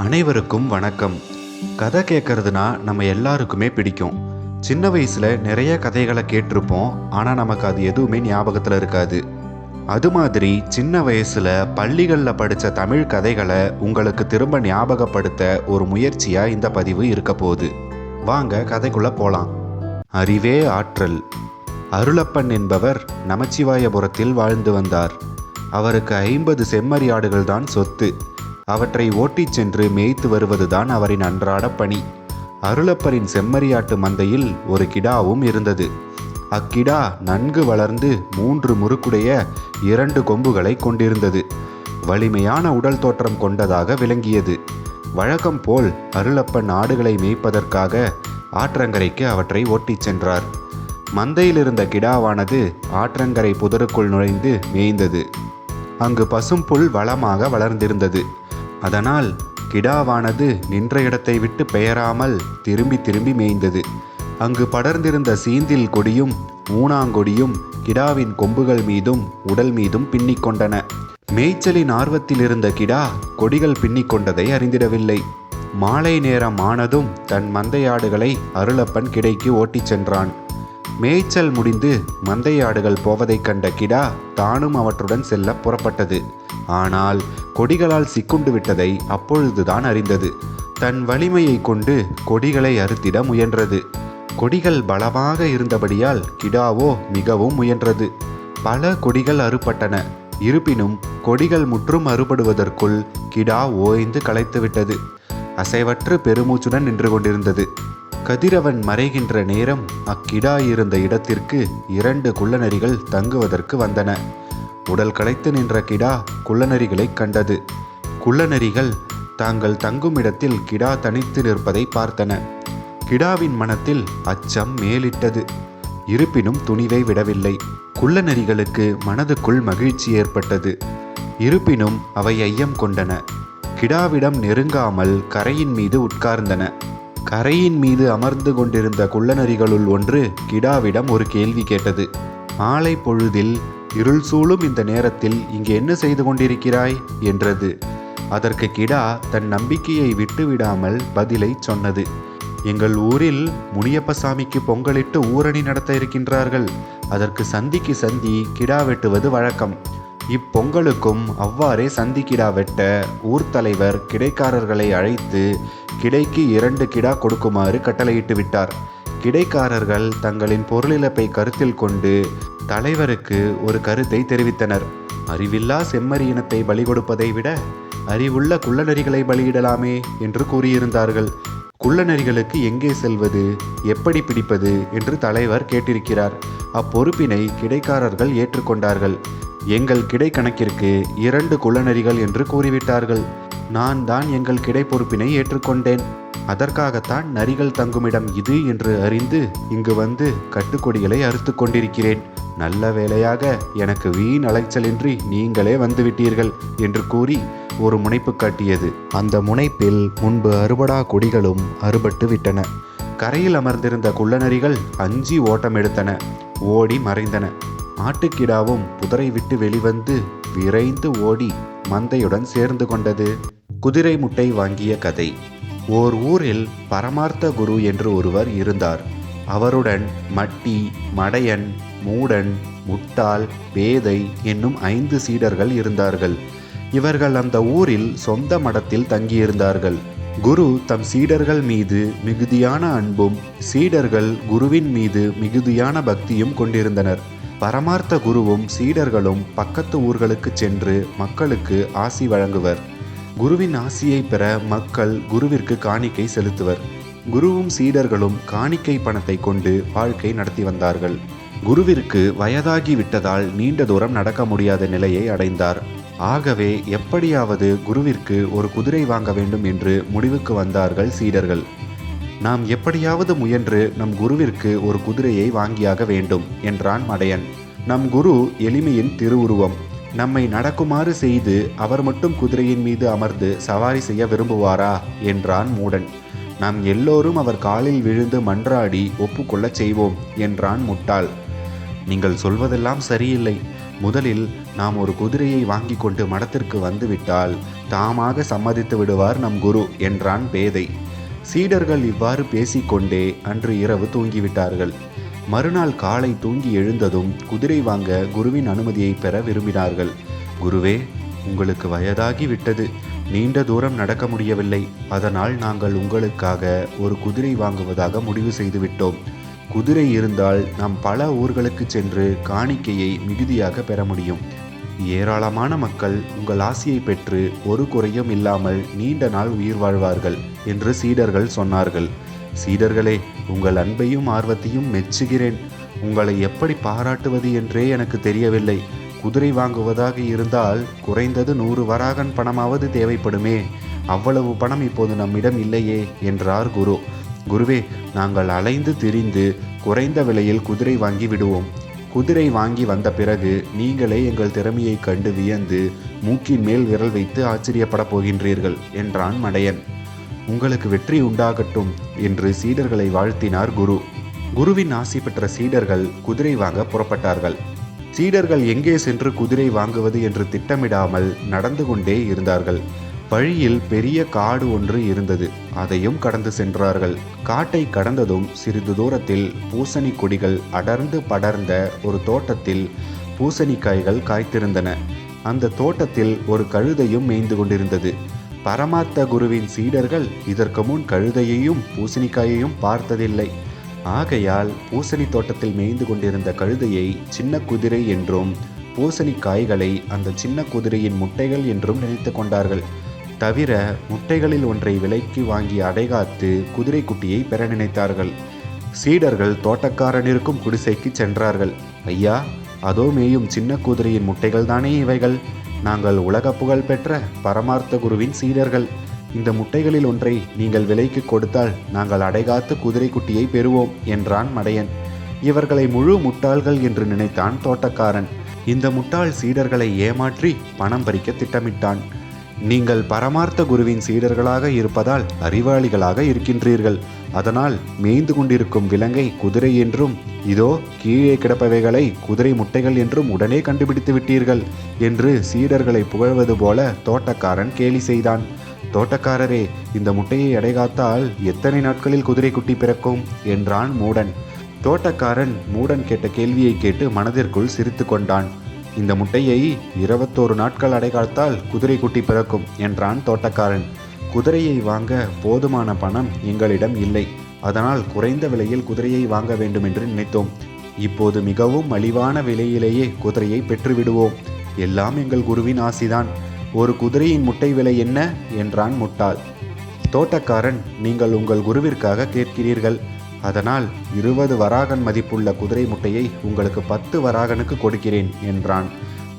அனைவருக்கும் வணக்கம். கதை கேட்கறதுனா நம்ம எல்லாருக்குமே பிடிக்கும். சின்ன வயசுல நிறைய கதைகளை கேட்டிருப்போம், ஆனால் நமக்கு அது எதுவுமே ஞாபகத்தில் இருக்காது. அது மாதிரி சின்ன வயசுல பள்ளிகளில் படித்த தமிழ் கதைகளை உங்களுக்கு திரும்ப ஞாபகப்படுத்த ஒரு முயற்சியாக இந்த பதிவு இருக்க போகுது. வாங்க கதைக்குள்ளே போகலாம். அறிவே ஆற்றல். அருளப்பன் என்பவர் நமச்சிவாயபுரத்தில் வாழ்ந்து வந்தார். அவருக்கு 50 செம்மறி ஆடுகள் தான் சொத்து. அவற்றை ஓட்டிச் சென்று மேய்த்து வருவதுதான் அவரின் அன்றாட பணி. அருளப்பரின் செம்மறியாட்டு மந்தையில் ஒரு கிடாவும் இருந்தது. அக்கிடா நன்கு வளர்ந்து 3 முறுக்குடைய 2 கொம்புகளை கொண்டிருந்தது. வலிமையான உடல் தோற்றம் கொண்டதாக விளங்கியது. வழக்கம் போல் அருளப்பன் ஆடுகளை மேய்ப்பதற்காக ஆற்றங்கரைக்கு அவற்றை ஓட்டிச் சென்றார். மந்தையில் இருந்த கிடாவானது ஆற்றங்கரை புதருக்குள் நுழைந்து மேய்ந்தது. அங்கு பசும்புல் வளமாக வளர்ந்திருந்தது. அதனால் கிடாவானது நின்ற இடத்தை விட்டு பெயராமல் திரும்பி திரும்பி மேய்ந்தது. அங்கு படர்ந்திருந்த சீந்தில் கொடியும் ஊனாங்கொடியும் கிடாவின் கொம்புகள் மீதும் உடல் மீதும் பின்னிக்கொண்டன. மேய்ச்சலின் ஆர்வத்தில் இருந்த கிடா கொடிகள் பின்னிக்கொண்டதை அறிந்திடவில்லை. மாலை நேரம் ஆனதும் தன் மந்தையாடுகளை அருளப்பன் கிடைக்கு ஓட்டிச் சென்றான். மேய்ச்சல் முடிந்து மந்தையாடுகள் போவதைக் கண்ட கிடா தானும் அவற்றுடன் செல்ல புறப்பட்டது. ஆனால் கொடிகளால் சிக்குண்டு விட்டதை அப்பொழுதுதான் அறிந்தது. தன் வலிமையை கொண்டு கொடிகளை அறுத்திட முயன்றது. கொடிகள் பலமாக இருந்தபடியால் கிடாவோ மிகவும் முயன்றது. பல கொடிகள் அறுபட்டன. இருப்பினும் கொடிகள் முற்றும் அறுபடுவதற்குள் கிடா ஓய்ந்து களைத்துவிட்டது. அசைவற்று பெருமூச்சுடன் நின்று கொண்டிருந்தது. கதிரவன் மறைகின்ற நேரம் அக்கிடா இருந்த இடத்திற்கு 2 குள்ளநரிகள் தங்குவதற்கு வந்தன. உடல் களைத்து நின்ற கிடா குள்ளநரிகளை கண்டது. குள்ளநரிகள் தாங்கள் தங்கும் இடத்தில் கிடா தனித்து நிற்பதை பார்த்தன. கிடாவின் மனத்தில் அச்சம் மேலிட்டது. இருப்பினும் துணிவை விடவில்லை. குள்ளநரிகளுக்கு மனதுக்குள் மகிழ்ச்சி ஏற்பட்டது. இருப்பினும் அவை ஐயம் கொண்டன. கிடாவிடம் நெருங்காமல் கரையின் மீது உட்கார்ந்தன. கரையின் மீது அமர்ந்து கொண்டிருந்த குள்ளநரிகளுள் ஒன்று கிடாவிடம் ஒரு கேள்வி கேட்டது. மாலை பொழுதில் இருள் சூழும் இந்த நேரத்தில் இங்கே என்ன செய்து கொண்டிருக்கிறாய் என்றது. அதற்கு கிடா தன் நம்பிக்கையை விட்டுவிடாமல் பதிலை சொன்னது. எங்கள் ஊரில் முனியப்பசாமிக்கு பொங்கலிட்டு ஊரணி நடத்த இருக்கின்றார்கள். அதற்கு சந்திக்கு சந்தி கிடா வெட்டுவது வழக்கம். இப்பொங்கலுக்கும் அவ்வாறே சந்தி கிடா வெட்ட ஊர் தலைவர் கிடைக்காரர்களை அழைத்து கிடைக்கு 2 கிடா கொடுக்குமாறு கட்டளையிட்டு விட்டார். கிடைக்காரர்கள் தங்களின் பொருளிழப்பை கருத்தில் கொண்டு தலைவருக்கு ஒரு கருத்தை தெரிவித்தனர். அறிவில்லா செம்மறி இனத்தை பலி கொடுப்பதை விட அறிவுள்ள குள்ளநரிகளை பலியிடலாமே என்று கூறியிருந்தார்கள். குள்ளநரிகளுக்கு எங்கே செல்வது, எப்படி பிடிப்பது என்று தலைவர் கேட்டிருக்கிறார். அப்பொறுப்பினை கிடைக்காரர்கள் ஏற்றுக்கொண்டார்கள். எங்கள் கிடை கணக்கிற்கு 2 குள்ளநரிகள் என்று கூறிவிட்டார்கள். நான் தான் எங்கள் கிடை பொறுப்பினை ஏற்றுக்கொண்டேன். அதற்காகத்தான் நரிகள் தங்குமிடம் இது என்று அறிந்து இங்கு வந்து கட்டுக்கொடிகளை அறுத்து கொண்டிருக்கிறேன். நல்ல வேளையாக எனக்கு வீண் அலைச்சலின்றி நீங்களே வந்துவிட்டீர்கள் என்று கூறி ஒரு முனைப்பு காட்டியது. அந்த முனைப்பில் முன்பு அறுபடா கொடிகளும் அறுபட்டு விட்டன. கரையில் அமர்ந்திருந்த குள்ளநரிகள் அஞ்சி ஓட்டம் எடுத்தன. ஓடி மறைந்தன. ஆட்டுக்கிடாவும் புதரை விட்டு வெளிவந்து விரைந்து ஓடி மந்தையுடன் சேர்ந்து கொண்டது. குதிரை முட்டை வாங்கிய கதை. ஓர் ஊரில் பரமார்த்த குரு என்று ஒருவர் இருந்தார். அவருடன் மட்டி, மடையன், மூடன், முட்டாள், பேதை என்னும் 5 சீடர்கள் இருந்தார்கள். இவர்கள் அந்த ஊரில் சொந்த மடத்தில் தங்கியிருந்தார்கள். குரு தம் சீடர்கள் மீது மிகுதியான அன்பும் சீடர்கள் குருவின் மீது மிகுதியான பக்தியும் கொண்டிருந்தனர். பரமார்த்த குருவும் சீடர்களும் பக்கத்து ஊர்களுக்கு சென்று மக்களுக்கு ஆசி வழங்குவர். குருவின் ஆசியை பெற மக்கள் குருவிற்கு காணிக்கை செலுத்துவர். குருவும் சீடர்களும் காணிக்கை பணத்தை கொண்டு வாழ்க்கை நடத்தி வந்தார்கள். குருவிற்கு வயதாகி விட்டதால் நீண்ட தூரம் நடக்க முடியாத நிலையை அடைந்தார். ஆகவே எப்படியாவது குருவிற்கு ஒரு குதிரை வாங்க வேண்டும் என்று முடிவுக்கு வந்தார்கள் சீடர்கள். நாம் எப்படியாவது முயன்று நம் குருவிற்கு ஒரு குதிரையை வாங்கியாக வேண்டும் என்றான் மடையன். நம் குரு எளிமையின் திருவுருவம். நம்மை நடக்குமாறு செய்து அவர் மட்டும் குதிரையின் மீது அமர்ந்து சவாரி செய்ய விரும்புவாரா என்றான் மூடன். நாம் எல்லோரும் அவர் காலில் விழுந்து மன்றாடி ஒப்புக்கொள்ள செய்வோம் என்றான் முட்டாள். நீங்கள் சொல்வதெல்லாம் சரியில்லை. முதலில் நாம் ஒரு குதிரையை வாங்கி கொண்டு மடத்திற்கு வந்துவிட்டால் தாமாக சம்மதித்து விடுவார் நம் குரு என்றான் பேதை. சீடர்கள் இவ்வாறு பேசிக்கொண்டே அன்று இரவு தூங்கிவிட்டார்கள். மறுநாள் காலை தூங்கி எழுந்ததும் குதிரை வாங்க குருவின் அனுமதியை பெற விரும்பினார்கள். குருவே, உங்களுக்கு வயதாகி விட்டது, நீண்ட தூரம் நடக்க முடியவில்லை. அதனால் நாங்கள் உங்களுக்காக ஒரு குதிரை வாங்குவதாக முடிவு செய்துவிட்டோம். குதிரை இருந்தால் நாம் பல ஊர்களுக்கு சென்று காணிக்கையை மிகுதியாக பெற முடியும். ஏராளமான மக்கள் உங்கள் ஆசியை பெற்று ஒரு குறையும் இல்லாமல் நீண்ட நாள் உயிர் வாழ்வார்கள் என்று சீடர்கள் சொன்னார்கள். சீடர்களே, உங்கள் அன்பையும் ஆர்வத்தையும் மெச்சுகிறேன். உங்களை எப்படி பாராட்டுவது என்றே எனக்கு தெரியவில்லை. குதிரை வாங்குவதாக இருந்தால் குறைந்தது 100 வராகன் பணமாவது தேவைப்படுமே. அவ்வளவு பணம் இப்போது நம்மிடம் இல்லையே என்றார் குரு. குருவே, நாங்கள் அலைந்து திரிந்து குறைந்த விலையில் குதிரை வாங்கி விடுவோம். குதிரை வாங்கி வந்த பிறகு நீங்களே எங்கள் திறமையை கண்டு வியந்து மூக்கின் மேல் விரல் வைத்து ஆச்சரியப்பட போகின்றீர்கள் என்றான் மடையன். உங்களுக்கு வெற்றி உண்டாகட்டும் என்று சீடர்களை வாழ்த்தினார் குரு. குருவின் ஆசி பெற்ற சீடர்கள் குதிரை வாங்க புறப்பட்டார்கள். சீடர்கள் எங்கே சென்று குதிரை வாங்குவது என்று திட்டமிடாமல் நடந்து கொண்டே இருந்தார்கள். வழியில் பெரிய காடு ஒன்று இருந்தது. அதையும் கடந்து சென்றார்கள். காட்டை கடந்ததும் சிறிது தூரத்தில் பூசணி கொடிகள் அடர்ந்து படர்ந்த ஒரு தோட்டத்தில் பூசணிக்காய்கள் காய்த்திருந்தன. அந்த தோட்டத்தில் ஒரு கழுதையும் மேய்ந்து கொண்டிருந்தது. பரமார்த்த குருவின் சீடர்கள் இதற்கு முன் கழுதையையும் பூசணிக்காயையும் பார்த்ததில்லை. ஆகையால் பூசணி தோட்டத்தில் மேய்ந்து கொண்டிருந்த கழுதையை சின்ன குதிரை என்றும் பூசணிக்காய்களை அந்த சின்ன குதிரையின் முட்டைகள் என்றும் நினைத்து கொண்டார்கள். தவிர முட்டைகளில் ஒன்றை விலைக்கு வாங்கி அடைகாத்து குதிரை குட்டியை பெற நினைத்தார்கள். சீடர்கள் தோட்டக்காரன் இருக்கும் குடிசைக்கு சென்றார்கள். ஐயா, அதோ மேயும் சின்ன குதிரையின் முட்டைகள் தானே இவைகள். நாங்கள் உலக புகழ் பெற்ற பரமார்த்த குருவின் சீடர்கள். இந்த முட்டைகளில் ஒன்றை நீங்கள் விலைக்கு கொடுத்தால் நாங்கள் அடைகாத்து குதிரை குட்டியை பெறுவோம் என்றான் மடையன். இவர்களை முழு முட்டாள்கள் என்று நினைத்தான் தோட்டக்காரன். இந்த முட்டாள் சீடர்களை ஏமாற்றி பணம் பறிக்க திட்டமிட்டான். நீங்கள் பரமார்த்த குருவின் சீடர்களாக இருப்பதால் அறிவாளிகளாக இருக்கின்றீர்கள். அதனால் மேய்ந்து கொண்டிருக்கும் விலங்கை குதிரை என்றும் இதோ கீழே கிடப்பவைகளை குதிரை முட்டைகள் என்றும் உடனே கண்டுபிடித்து விட்டீர்கள் என்று சீடர்களை புகழ்வது போல தோட்டக்காரன் கேலி செய்தான். தோட்டக்காரரே, இந்த முட்டையை அடைகாத்தால் எத்தனை நாட்களில் குதிரை குட்டி பிறக்கும் என்றான் மூடன். தோட்டக்காரன் மூடன் கேட்ட கேள்வியை கேட்டு மனதிற்குள் சிரித்து கொண்டான். இந்த முட்டையை 21 நாட்கள் அடைகாத்தால் குதிரை குட்டி பிறக்கும் என்றான் தோட்டக்காரன். குதிரையை வாங்க போதுமான பணம் எங்களிடம் இல்லை. அதனால் குறைந்த விலையில் குதிரையை வாங்க வேண்டும் என்று நினைத்தோம். இப்போது மிகவும் மலிவான விலையிலேயே குதிரையை பெற்றுவிடுவோம். எல்லாம் எங்கள் குருவின் ஆசிதான். ஒரு குதிரையின் முட்டை விலை என்ன என்றான் முட்டாள். தோட்டக்காரன், நீங்கள் உங்கள் குருவிற்காக கேட்கிறீர்கள். அதனால் 20 வராகன் மதிப்புள்ள குதிரை முட்டையை உங்களுக்கு 10 வராகனுக்கு கொடுக்கிறேன் என்றான்.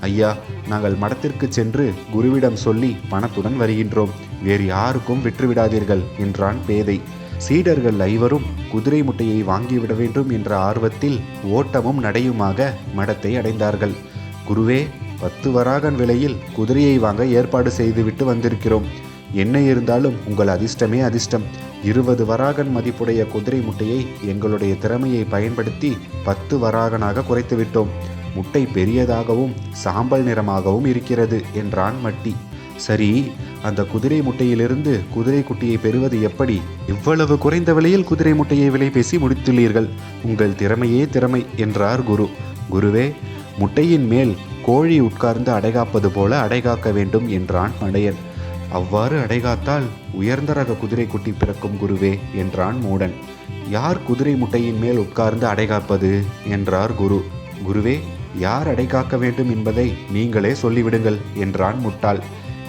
ஐயா, நாங்கள் மடத்திற்கு சென்று குருவிடம் சொல்லி பணத்துடன் வருகின்றோம். வேறு யாருக்கும் விற்றுவிடாதீர்கள் என்றான் பேதை. சீடர்கள் ஐவரும் குதிரை முட்டையை வாங்கிவிட வேண்டும் என்ற ஆர்வத்தில் ஓட்டமும் நடையுமாக மடத்தை அடைந்தார்கள். குருவே, 10 வராகன் விலையில் குதிரையை வாங்க ஏற்பாடு செய்துவிட்டு வந்திருக்கிறோம். என்ன இருந்தாலும் உங்கள் அதிர்ஷ்டமே அதிர்ஷ்டம். 20 வராகன் மதிப்புடைய குதிரை முட்டையை எங்களுடைய திறமையை பயன்படுத்தி 10 வராகனாக குறைத்து விட்டோம். முட்டை பெரியதாகவும் சாம்பல் நிறமாகவும் இருக்கிறது என்றான் மட்டி. சரி, அந்த குதிரை முட்டையிலிருந்து குதிரை குட்டியை பெறுவது எப்படி? இவ்வளவு குறைந்த விலையில் குதிரை முட்டையை விலை பேசி முடித்துள்ளீர்கள். உங்கள் திறமையே திறமை என்றார் குரு. குருவே, முட்டையின் மேல் கோழி உட்கார்ந்து அடைகாப்பது போல அடைகாக்க வேண்டும் என்றான் மடையன். அவ்வாறு அடைகாத்தால் உயர்ந்த ரக குதிரை குட்டி பிறக்கும் குருவே என்றான் மூடன். யார் குதிரை முட்டையின் மேல் உட்கார்ந்து அடைகாப்பது என்றார் குரு. குருவே, யார் அடைகாக்க வேண்டும் என்பதை நீங்களே சொல்லிவிடுங்கள் என்றான் முட்டாள்.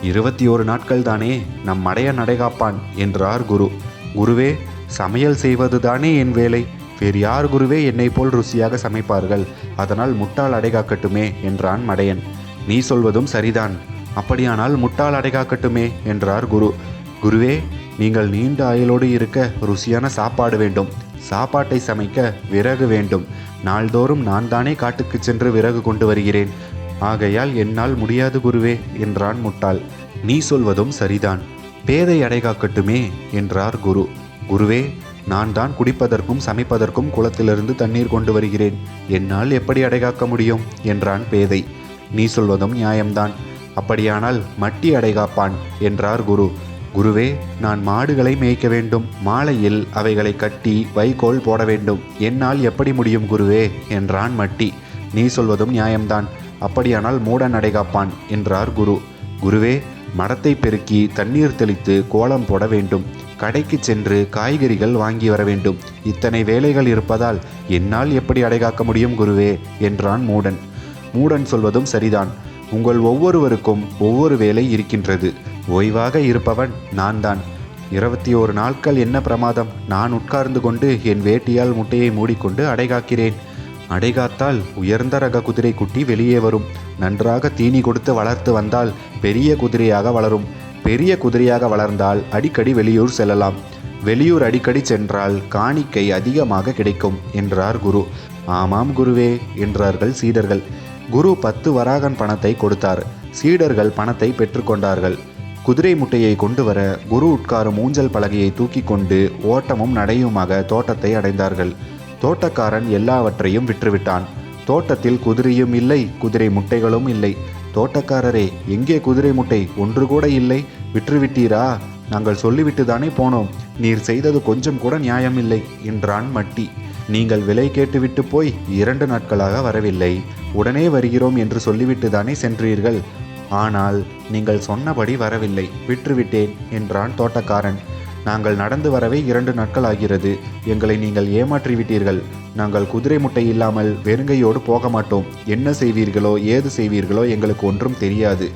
21 நாட்கள் தானே நம் மடையன் அடைகாப்பான் என்றார் குரு. குருவே, சமையல் செய்வதுதானே என் வேலை. வேறு யார் குருவே என்னை போல் ருசியாக சமைப்பார்கள். அதனால் முட்டாள் அடைகாக்கட்டுமே என்றான் மடையன். நீ சொல்வதும் சரிதான். அப்படியானால் முட்டாள் அடைகாக்கட்டுமே என்றார் குரு. குருவே, நீங்கள் நீண்ட ஆயுளோடு இருக்க ருசியான சாப்பாடு வேண்டும். சாப்பாட்டை சமைக்க விறகு வேண்டும். நாள்தோறும் நான் தானே காட்டுக்கு சென்று விறகு கொண்டு வருகிறேன். ஆகையால் என்னால் முடியாது குருவே என்றான் முட்டாள். நீ சொல்வதும் சரிதான். பேதை அடைகாக்கட்டுமே என்றார் குரு. குருவே, நான் தான் குடிப்பதற்கும் சமைப்பதற்கும் குளத்திலிருந்து தண்ணீர் கொண்டு வருகிறேன். என்னால் எப்படி அடைகாக்க முடியும் என்றான் பேதை. நீ சொல்வதும் நியாயம்தான். அப்படியானால் மட்டி அடைகாப்பான் என்றார் குரு. குருவே, நான் மாடுகளை மேய்க்க வேண்டும். மாலையில் அவைகளை கட்டி வைக்கோல் போட வேண்டும். என்னால் எப்படி முடியும் குருவே என்றான் மட்டி. நீ சொல்வதும் நியாயம்தான். அப்படியானால் மூடன் அடைகாப்பான் என்றார் குரு. குருவே, மரத்தை பெருக்கி தண்ணீர் தெளித்து கோலம் போட வேண்டும். கடைக்கு சென்று காய்கறிகள் வாங்கி வர வேண்டும். இத்தனை வேலைகள் இருப்பதால் என்னால் எப்படி அடைகாக்க முடியும் குருவே என்றான் மூடன். மூடன் சொல்வதும் சரிதான். உங்கள் ஒவ்வொருவருக்கும் ஒவ்வொரு வேலை இருக்கின்றது. ஓய்வாக இருப்பவன் நான் தான். 21 நாட்கள் என்ன பிரமாதம்? நான் உட்கார்ந்து கொண்டு என் வேட்டியால் முட்டையை மூடிக்கொண்டு அடைகாக்கிறேன். அடைகாத்தால் உயர்ந்த ரக குதிரை குட்டி வெளியே வரும். நன்றாக தீனி கொடுத்து வளர்த்து வந்தால் பெரிய குதிரையாக வளரும். பெரிய குதிரையாக வளர்ந்தால் அடிக்கடி வெளியூர் செல்லலாம். வெளியூர் அடிக்கடி சென்றால் காணிக்கை அதிகமாக கிடைக்கும் என்றார் குரு. ஆமாம் குருவே என்றார்கள் சீடர்கள். குரு 10 வராகன் பணத்தை கொடுத்தார். சீடர்கள் பணத்தை பெற்றுக்கொண்டார்கள். குதிரை முட்டையை கொண்டு வர குரு உட்காரும் ஊஞ்சல் பலகையை தூக்கி கொண்டு ஓட்டமும் நடையுமாக தோட்டத்தை அடைந்தார்கள். தோட்டக்காரன் எல்லாவற்றையும் விற்றுவிட்டான். தோட்டத்தில் குதிரையும் இல்லை, குதிரை முட்டைகளும் இல்லை. தோட்டக்காரரே, எங்கே குதிரை முட்டை? ஒன்று கூட இல்லை. விற்றுவிட்டீரா? நாங்கள் சொல்லிவிட்டு தானே போனோம். நீர் செய்தது கொஞ்சம் கூட நியாயமில்லை என்றான் மட்டி. நீங்கள் விலை கேட்டுவிட்டு போய் 2 நாட்களாக வரவில்லை. உடனே வருகிறோம் என்று சொல்லிவிட்டு தானே சென்றீர்கள். ஆனால் நீங்கள் சொன்னபடி வரவில்லை. விற்றுவிட்டேன் என்றான் தோட்டக்காரன். நாங்கள் நடந்து வரவே 2 நாட்கள் ஆகிறது. எங்களை நீங்கள் ஏமாற்றிவிட்டீர்கள். நாங்கள் குதிரை முட்டை இல்லாமல் வெறுங்கையோடு போக மாட்டோம். என்ன செய்வீர்களோ ஏது செய்வீர்களோ எங்களுக்கு ஒன்றும் தெரியாது.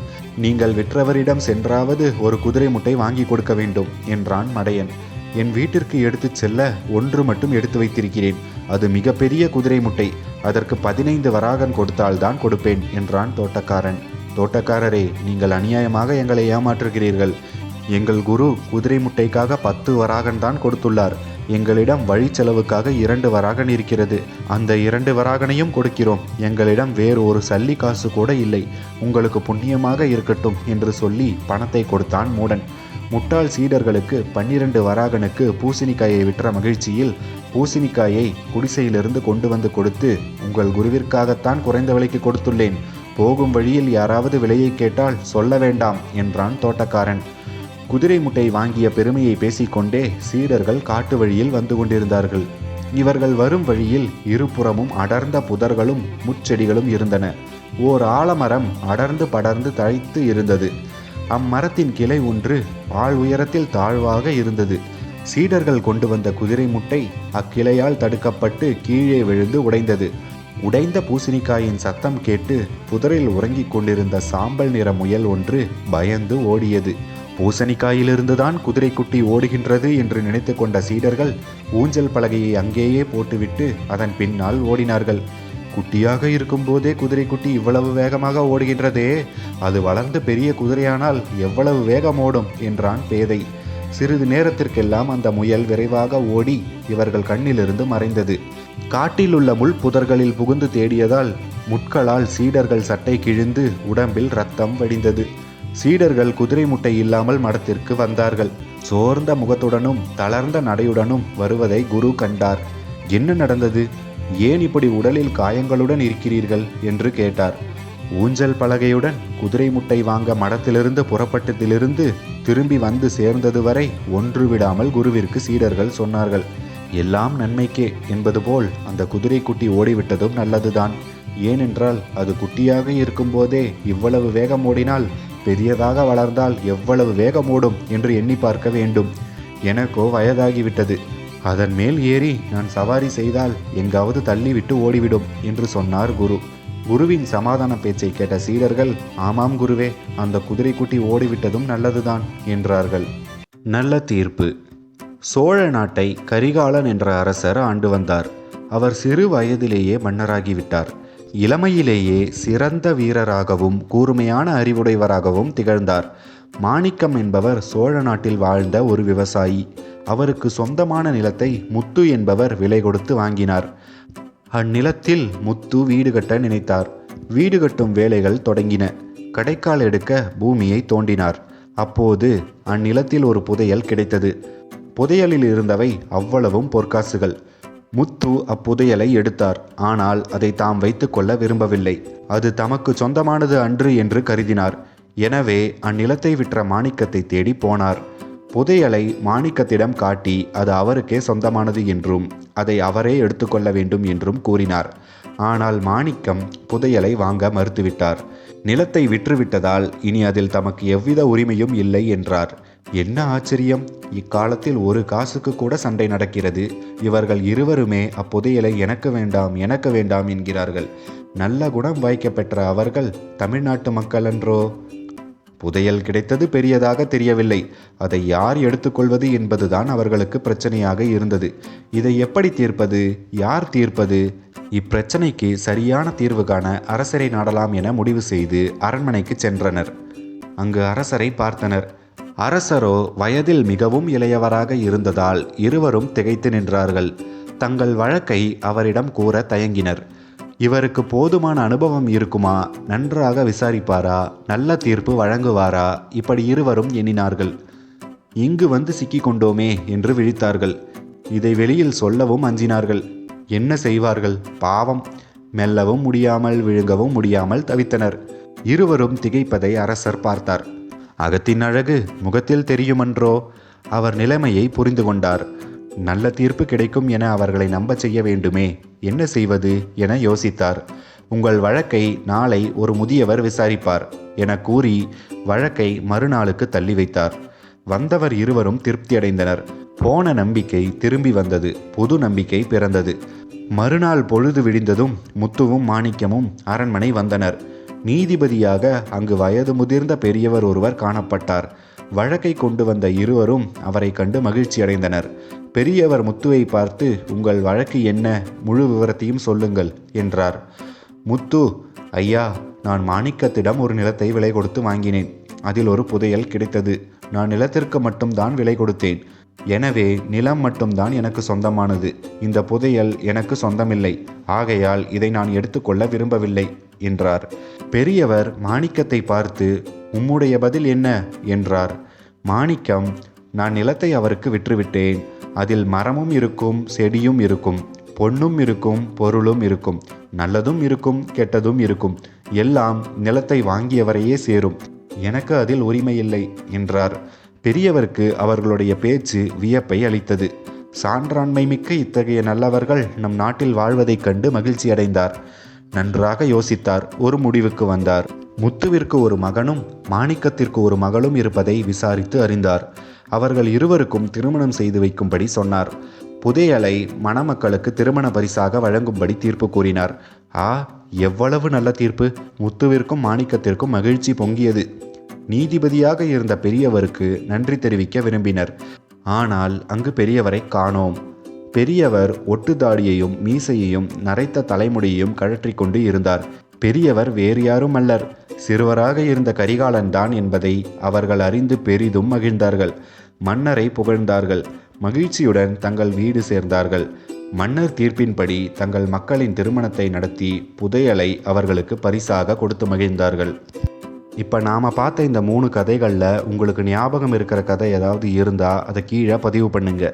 நீங்கள் விற்றவரிடம் சென்றாவது ஒரு குதிரை முட்டை வாங்கி கொடுக்க வேண்டும் என்றான் மடையன். என் வீட்டிற்கு எடுத்துச் செல்ல 1 மட்டும் எடுத்து வைத்திருக்கிறேன். அது மிகப்பெரிய குதிரை முட்டை. அதற்கு 15 வராகன் கொடுத்தால்தான் கொடுப்பேன் என்றான் தோட்டக்காரன். தோட்டக்காரரே, நீங்கள் அநியாயமாக எங்களை ஏமாற்றுகிறீர்கள். எங்கள் குரு குதிரை முட்டைக்காக 10 வராகன் தான் கொடுத்துள்ளார். எங்களிடம் வழி செலவுக்காக 2 வராகன் இருக்கிறது. அந்த 2 வராகனையும் கொடுக்கிறோம். எங்களிடம் வேறு ஒரு சல்லி காசு கூட இல்லை. உங்களுக்கு புண்ணியமாக இருக்கட்டும் என்று சொல்லி பணத்தை கொடுத்தான் மூடன். முட்டாள் சீடர்களுக்கு 12 வராகனுக்கு பூசணிக்காயை விற்ற மகிழ்ச்சியில் பூசணிக்காயை குடிசையிலிருந்து கொண்டு வந்து கொடுத்து, உங்கள் குருவிற்காகத்தான் குறைந்த விலைக்கு கொடுத்துள்ளேன். போகும் வழியில் யாராவது விலையை கேட்டால் சொல்ல வேண்டாம் என்றான் தோட்டக்காரன். குதிரை முட்டை வாங்கிய பெருமையை பேசிக்கொண்டே சீடர்கள் காட்டு வழியில் வந்து கொண்டிருந்தார்கள். இவர்கள் வரும் வழியில் இருபுறமும் அடர்ந்த புதர்களும் முட்செடிகளும் இருந்தன. ஓர் ஆலமரம் அடர்ந்து படர்ந்து தழைத்து இருந்தது. அம்மரத்தின் கிளை ஒன்று ஆள் உயரத்தில் தாழ்வாக இருந்தது. சீடர்கள் கொண்டு வந்த குதிரை முட்டை அக்கிளையால் தடுக்கப்பட்டு கீழே விழுந்து உடைந்தது. உடைந்த பூசணிக்காயின் சத்தம் கேட்டு புதரில் உறங்கிக் கொண்டிருந்த சாம்பல் நிற முயல் ஒன்று பயந்து ஓடியது. பூசணிக்காயிலிருந்துதான் குதிரை குட்டி ஓடுகின்றது என்று நினைத்து கொண்ட சீடர்கள் ஊஞ்சல் பலகையை அங்கேயே போட்டுவிட்டு அதன் பின்னால் ஓடினார்கள். குட்டியாக இருக்கும்போதே குதிரை குட்டி இவ்வளவு வேகமாக ஓடுகின்றதே, அது வளர்ந்து பெரிய குதிரையானால் எவ்வளவு வேகம் ஓடும் என்றான் பேதை. சிறிது நேரத்திற்கெல்லாம் அந்த முயல் விரைவாக ஓடி இவர்கள் கண்ணிலிருந்து மறைந்தது. காட்டில் உள்ள முள் புதர்களில் புகுந்து தேடியதால் முட்களால் சீடர்கள் சட்டை கிழிந்து உடம்பில் ரத்தம் வடிந்தது. சீடர்கள் குதிரை முட்டை இல்லாமல் மடத்திற்கு வந்தார்கள். சோர்ந்த முகத்துடனும் தளர்ந்த நடையுடனும் வருவதை குரு கண்டார். என்ன நடந்தது? ஏன் இப்படி உடலில் காயங்களுடன் இருக்கிறீர்கள் என்று கேட்டார். ஊஞ்சல் பலகையுடன் குதிரை முட்டை வாங்க மடத்திலிருந்து புறப்பட்டதிலிருந்து திரும்பி வந்து சேர்ந்தது வரை ஒன்று விடாமல் குருவிற்கு சீடர்கள் சொன்னார்கள். எல்லாம் நன்மைக்கே என்பது போல் அந்த குதிரை குட்டி ஓடிவிட்டதும் நல்லதுதான். ஏனென்றால் அது குட்டியாக இருக்கும்போதே இவ்வளவு வேகம் ஓடினால் பெரியதாக வளர்ந்தால் எவ்வளவு வேகம் ஓடும் என்று எண்ணி பார்க்க வேண்டும். எனக்கோ வயதாகிவிட்டது. அதன் மேல் ஏறி நான் சவாரி செய்தால் எங்காவது தள்ளிவிட்டு ஓடிவிடும் என்று சொன்னார் குரு. குருவின் சமாதான பேச்சை கேட்ட சீடர்கள், ஆமாம் குருவே, அந்த குதிரை குட்டி ஓடிவிட்டதும் நல்லதுதான் என்றார்கள். நல்ல தீர்ப்பு. சோழ நாட்டை கரிகாலன் என்ற அரசர் ஆண்டு வந்தார். அவர் சிறு வயதிலேயே மன்னராகிவிட்டார். இளமையிலேயே சிறந்த வீரராகவும் கூர்மையான அறிவுடையவராகவும் திகழ்ந்தார். மாணிக்கம் என்பவர் சோழ நாட்டில் வாழ்ந்த ஒரு விவசாயி. அவருக்கு சொந்தமான நிலத்தை முத்து என்பவர் விலை கொடுத்து வாங்கினார். அந்நிலத்தில் முத்து வீடு கட்ட நினைத்தார். வீடு கட்டும் வேலைகள் தொடங்கின. கடைக்கால் எடுக்க பூமியை தோண்டினார். அப்போது அந்நிலத்தில் ஒரு புதையல் கிடைத்தது. புதையலில் இருந்தவை அவ்வளவும் பொற்காசுகள். முத்து அப்புதையலை எடுத்தார். ஆனால் அதை தாம் வைத்துக்கொள்ள விரும்பவில்லை. அது தமக்கு சொந்தமானது அன்று என்று கருதினார். எனவே அந்நிலத்தை விற்ற மாணிக்கத்தை தேடி போனார். புதையலை மாணிக்கத்திடம் காட்டி அது அவருக்கே சொந்தமானது என்றும் அதை அவரே எடுத்துக்கொள்ள வேண்டும் என்றும் கூறினார். ஆனால் மாணிக்கம் புதையலை வாங்க மறுத்துவிட்டார். நிலத்தை விற்றுவிட்டதால் இனி அதில் தமக்கு எவ்வித உரிமையும் இல்லை என்றார். என்ன ஆச்சரியம்! இக்காலத்தில் ஒரு காசுக்கு கூட சண்டை நடக்கிறது. இவர்கள் இருவருமே அப்புதையலை எனக்கு வேண்டாம் எனக்கு வேண்டாம் என்கிறார்கள். நல்ல குணம் வாய்க்க பெற்ற அவர்கள் தமிழ்நாட்டு மக்கள் அன்றோ? புதையல் கிடைத்தது பெரியதாக தெரியவில்லை. அதை யார் எடுத்துக்கொள்வது என்பதுதான் அவர்களுக்கு பிரச்சனையாக இருந்தது. இதை எப்படி தீர்ப்பது? யார் தீர்ப்பது? இப்பிரச்சனைக்கு சரியான தீர்வு காண அரசரை நாடலாம் என முடிவு செய்து அரண்மனைக்கு சென்றனர். அங்கு அரசரை பார்த்தனர். அரசரோ வயதில் மிகவும் இளையவராக இருந்ததால் இருவரும் திகைத்து நின்றார்கள். தங்கள் வழக்கை அவரிடம் கூற தயங்கினர். இவருக்கு போதுமான அனுபவம் இருக்குமா? நன்றாக விசாரிப்பாரா? நல்ல தீர்ப்பு வழங்குவாரா? இப்படி இருவரும் எண்ணினார்கள். இங்கு வந்து சிக்கி கொண்டோமே என்று விழித்தார்கள். இதை வெளியில் சொல்லவும் அஞ்சினார்கள். என்ன செய்வார்கள்? பாவம்! மெல்லவும் முடியாமல் விழுங்கவும் முடியாமல் தவித்தனர். இருவரும் திகைப்பதை அரசர் பார்த்தார். அகத்தின் அழகு முகத்தில் தெரியுமன்றோ? அவர் நிலைமையை புரிந்து கொண்டார். நல்ல தீர்ப்பு கிடைக்கும் என அவர்களை நம்ப செய்ய வேண்டுமே, என்ன செய்வது என யோசித்தார். உங்கள் வழக்கை நாளை ஒரு முதியவர் விசாரிப்பார் என கூறி வழக்கை மறுநாளுக்கு தள்ளி வைத்தார். வந்தவர் இருவரும் திருப்தியடைந்தனர். போன நம்பிக்கை திரும்பி வந்தது. புது நம்பிக்கை பிறந்தது. மறுநாள் பொழுது விடிந்ததும் முத்துவும் மாணிக்கமும் அரண்மனை வந்தனர். நீதிபதியாக அங்கு வயது முதிர்ந்த பெரியவர் ஒருவர் காணப்பட்டார். வழக்கை கொண்டு வந்த இருவரும் அவரை கண்டு மகிழ்ச்சி அடைந்தனர். பெரியவர் முத்துவை பார்த்து, உங்கள் வழக்கு என்ன? முழு விவரத்தையும் சொல்லுங்கள் என்றார். முத்து, ஐயா, நான் மாணிக்கத்திடம் ஒரு நிலத்தை விலை கொடுத்து வாங்கினேன். அதில் ஒரு புதையல் கிடைத்தது. நான் நிலத்திற்கு மட்டும்தான் விலை கொடுத்தேன். எனவே நிலம் மட்டும்தான் எனக்கு சொந்தமானது. இந்த புதையல் எனக்கு சொந்தமில்லை. ஆகையால் இதை நான் எடுத்துக்கொள்ள விரும்பவில்லை என்றார். பெரியவர் மாணிக்கத்தை பார்த்து, உம்முடைய பதில் என்ன என்றார். மாணிக்கம், நான் நிலத்தை அவருக்கு விற்றுவிட்டேன். அதில் மரமும் இருக்கும், செடியும் இருக்கும், பொன்னும் இருக்கும், பொருளும் இருக்கும், நல்லதும் இருக்கும், கெட்டதும் இருக்கும். எல்லாம் நிலத்தை வாங்கியவரையே சேரும். எனக்கு அதில் உரிமை இல்லை என்றார். பெரியவருக்கு அவர்களுடைய பேச்சு வியப்பை அளித்தது. சான்றாண்மை மிக்க இத்தகைய நல்லவர்கள் நம் நாட்டில் வாழ்வதைக் கண்டு மகிழ்ச்சி அடைந்தார். நன்றாக யோசித்தார். ஒரு முடிவுக்கு வந்தார். முத்துவிற்கு ஒரு மகனும் மாணிக்கத்திற்கு ஒரு மகளும் இருப்பதை விசாரித்து அறிந்தார். அவர்கள் இருவருக்கும் திருமணம் செய்து வைக்கும்படி சொன்னார். புதையலை மணமக்களுக்கு திருமண பரிசாக வழங்கும்படி தீர்ப்பு கூறினார். எவ்வளவு நல்ல தீர்ப்பு! முத்துவிற்கும் மாணிக்கத்திற்கும் மகிழ்ச்சி பொங்கியது. நீதிபதியாக இருந்த பெரியவருக்கு நன்றி தெரிவிக்க விரும்பினர். ஆனால் அங்கு பெரியவரை காணோம். பெரியவர் ஒட்டுதாடியையும் மீசையையும் நரைத்த தலைமுடியையும் கழற்றி கொண்டு இருந்தார். பெரியவர் வேறு யாரும் அல்லர், சிறுவராக இருந்த கரிகாலன் தான் என்பதை அவர்கள் அறிந்து பெரிதும் மகிழ்ந்தார்கள். மன்னரை புகழ்ந்தார்கள். மகிழ்ச்சியுடன் தங்கள் வீடு சேர்ந்தார்கள். மன்னர் தீர்ப்பின்படி தங்கள் மக்களின் திருமணத்தை நடத்தி புதையலை அவர்களுக்கு பரிசாக கொடுத்து மகிழ்ந்தார்கள். இப்போ நாம் பார்த்த இந்த 3 கதைகளில் உங்களுக்கு ஞாபகம் இருக்கிற கதை ஏதாவது இருந்தால் அதை கீழே பதிவு பண்ணுங்க.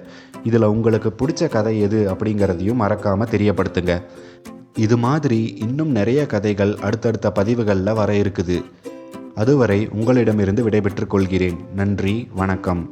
இதில் உங்களுக்கு பிடிச்ச கதை எது அப்படிங்கிறதையும் மறக்காமல் தெரியப்படுத்துங்க. இது மாதிரி இன்னும் நிறைய கதைகள் அடுத்தடுத்த பதிவுகளில் வர இருக்குது. அதுவரை உங்களிடமிருந்து விடைபெற்றுக் கொள்கிறேன். நன்றி, வணக்கம்.